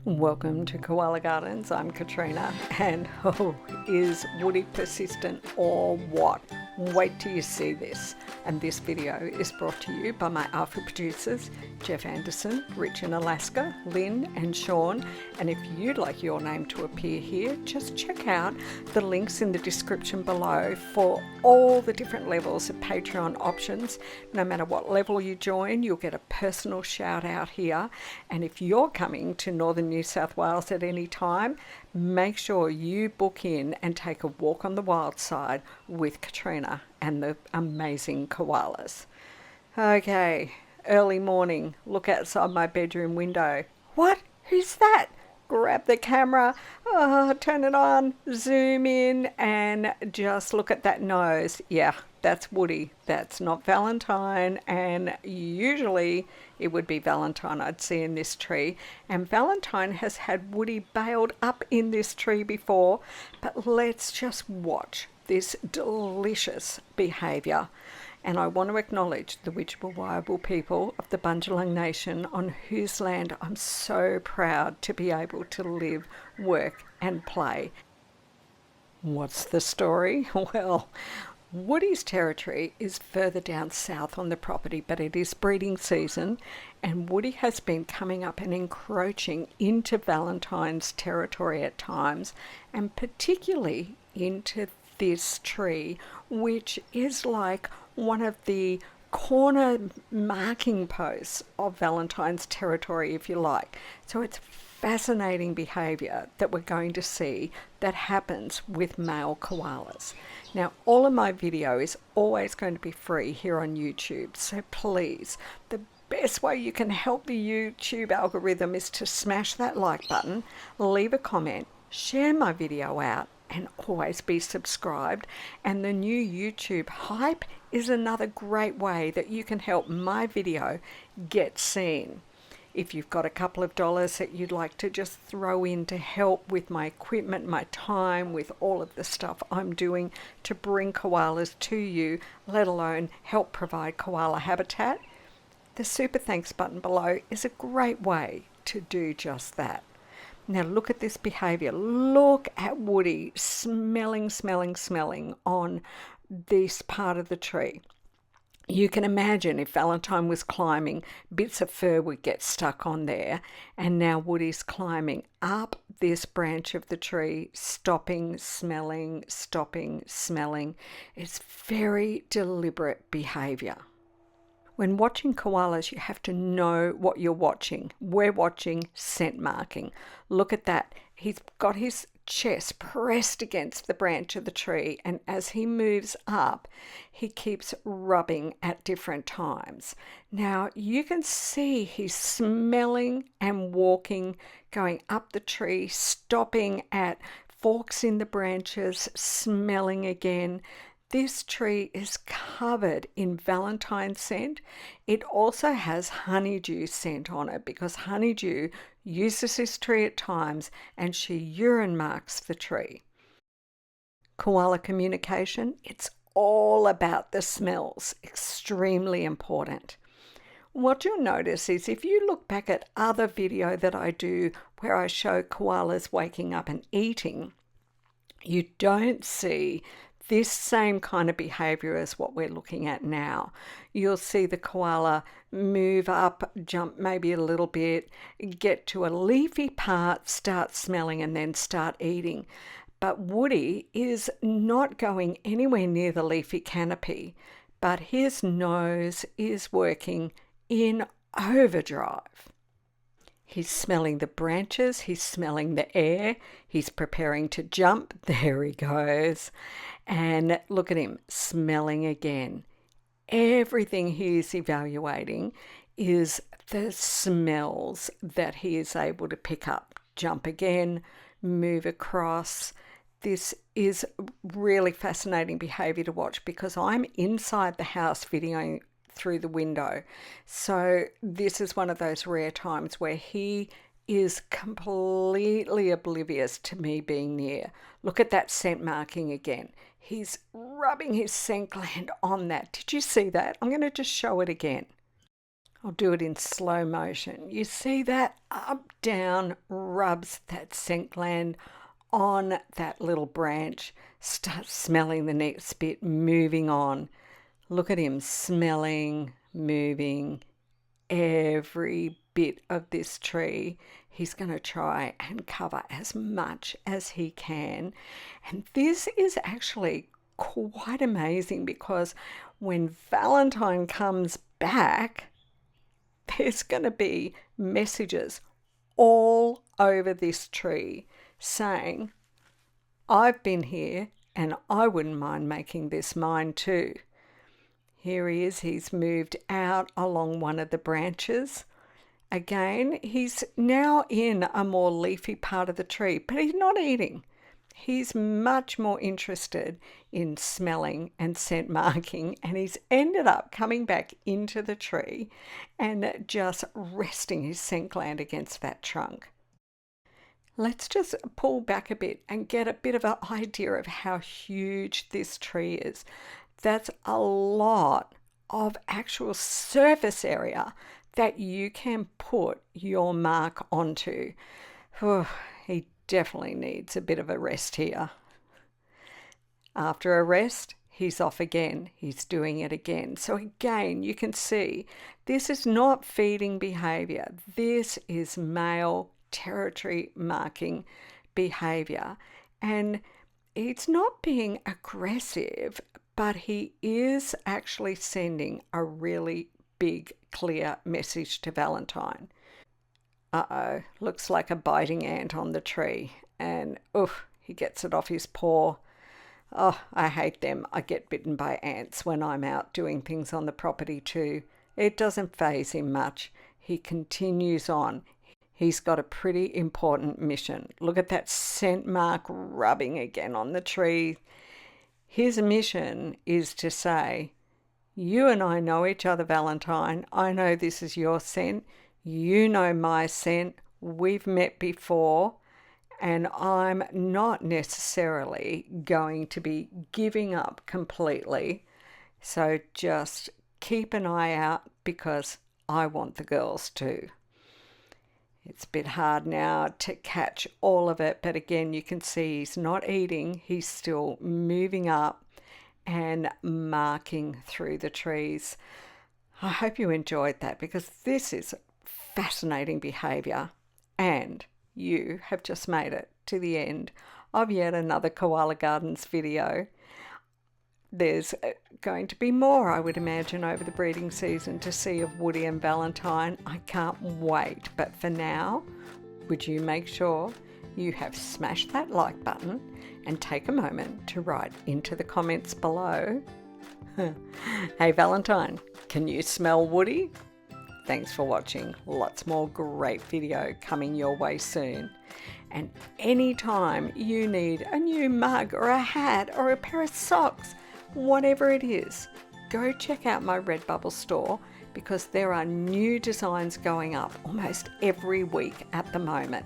Welcome to Koala Gardens. I'm Katrina, and is Woody persistent or what? Wait till you see this. And this video is brought to you by my alpha producers, Jeff Anderson, Rich in Alaska, Lynn and Sean. And if you'd like your name to appear here, just check out the links in the description below for all the different levels of Patreon options. No matter what level you join, you'll get a personal shout out here. And if you're coming to Northern New South Wales at any time, make sure you book in and take a walk on the wild side with Katrina and the amazing koalas. Okay, early morning, look outside my bedroom window. What? Who's that? Grab the camera, turn it on, zoom in, and just look at that nose. Yeah, that's Woody. That's not Valentine, and usually it would be Valentine I'd see in this tree. And Valentine has had Woody bailed up in this tree before, but let's just watch this delicious behaviour. And I want to acknowledge the Witjabul people of the Bundjalung Nation, on whose land I'm so proud to be able to live, work and play. What's the story? Well, Woody's territory is further down south on the property, but it is breeding season, and Woody has been coming up and encroaching into Valentine's territory at times, and particularly into this tree, which is like one of the corner marking posts of Valentine's territory, if you like. So it's fascinating behaviour that we're going to see that happens with male koalas. Now, all of my video is always going to be free here on YouTube, so please, the best way you can help the YouTube algorithm is to smash that like button, leave a comment, share my video out, and always be subscribed. And the new YouTube hype is another great way that you can help my video get seen. If you've got a couple of dollars that you'd like to just throw in to help with my equipment, my time, with all of the stuff I'm doing to bring koalas to you, let alone help provide koala habitat, the super thanks button below is a great way to do just that. Now look at this behaviour. Look at Woody smelling on this part of the tree. You can imagine if Valentine was climbing, bits of fur would get stuck on there, and now Woody's climbing up this branch of the tree, stopping, smelling. It's very deliberate behaviour. When watching koalas, you have to know what you're watching. We're watching scent marking. Look at that. He's got his chest pressed against the branch of the tree, and as he moves up, he keeps rubbing at different times. Now, you can see he's smelling and walking, going up the tree, stopping at forks in the branches, smelling again. This tree is covered in Valentine scent. It also has honeydew scent on it because honeydew uses this tree at times, and she urine marks the tree. Koala communication, it's all about the smells, extremely important. What you'll notice is if you look back at other video that I do where I show koalas waking up and eating, you don't see this same kind of behavior as what we're looking at now. You'll see the koala move up, jump maybe a little bit, get to a leafy part, start smelling, and then start eating. But Woody is not going anywhere near the leafy canopy, but his nose is working in overdrive. He's smelling the branches, he's smelling the air, he's preparing to jump. There he goes. And look at him, smelling again. Everything he is evaluating is the smells that he is able to pick up. Jump again, move across. This is really fascinating behaviour to watch because I'm inside the house videoing through the window. So this is one of those rare times where he is completely oblivious to me being near. Look at that scent marking again. He's rubbing his scent gland on that. Did you see that? I'm going to just show it again. I'll do it in slow motion. You see that up, down, rubs that scent gland on that little branch, starts smelling the next bit, moving on. Look at him smelling, moving every bit of this tree. He's going to try and cover as much as he can. And this is actually quite amazing because when Valentine comes back, there's going to be messages all over this tree saying, I've been here and I wouldn't mind making this mine too. Here he is, he's moved out along one of the branches. Again, he's now in a more leafy part of the tree, but he's not eating. He's much more interested in smelling and scent marking, and he's ended up coming back into the tree and just resting his scent gland against that trunk. Let's just pull back a bit and get a bit of an idea of how huge this tree is. That's a lot of actual surface area that you can put your mark onto. He definitely needs a bit of a rest here. After a rest, he's off again. He's doing it again. So again, you can see this is not feeding behavior. This is male territory marking behavior. And it's not being aggressive, but he is actually sending a really big, clear message to Valentine. Uh-oh, looks like a biting ant on the tree. And he gets it off his paw. Oh, I hate them. I get bitten by ants when I'm out doing things on the property too. It doesn't faze him much. He continues on. He's got a pretty important mission. Look at that scent mark rubbing again on the tree. His mission is to say, you and I know each other, Valentine. I know this is your scent. You know my scent. We've met before. And I'm not necessarily going to be giving up completely. So just keep an eye out because I want the girls too. It's a bit hard now to catch all of it, but again, you can see he's not eating. He's still moving up and marking through the trees. I hope you enjoyed that because this is fascinating behavior, and you have just made it to the end of yet another Koala Gardens video. There's going to be more, I would imagine, over the breeding season to see of Woody and Valentine. I can't wait. But for now, would you make sure you have smashed that like button and take a moment to write into the comments below, hey Valentine, can you smell Woody? Thanks for watching. Lots more great video coming your way soon. And anytime you need a new mug or a hat or a pair of socks, whatever it is, go check out my Redbubble store because there are new designs going up almost every week at the moment.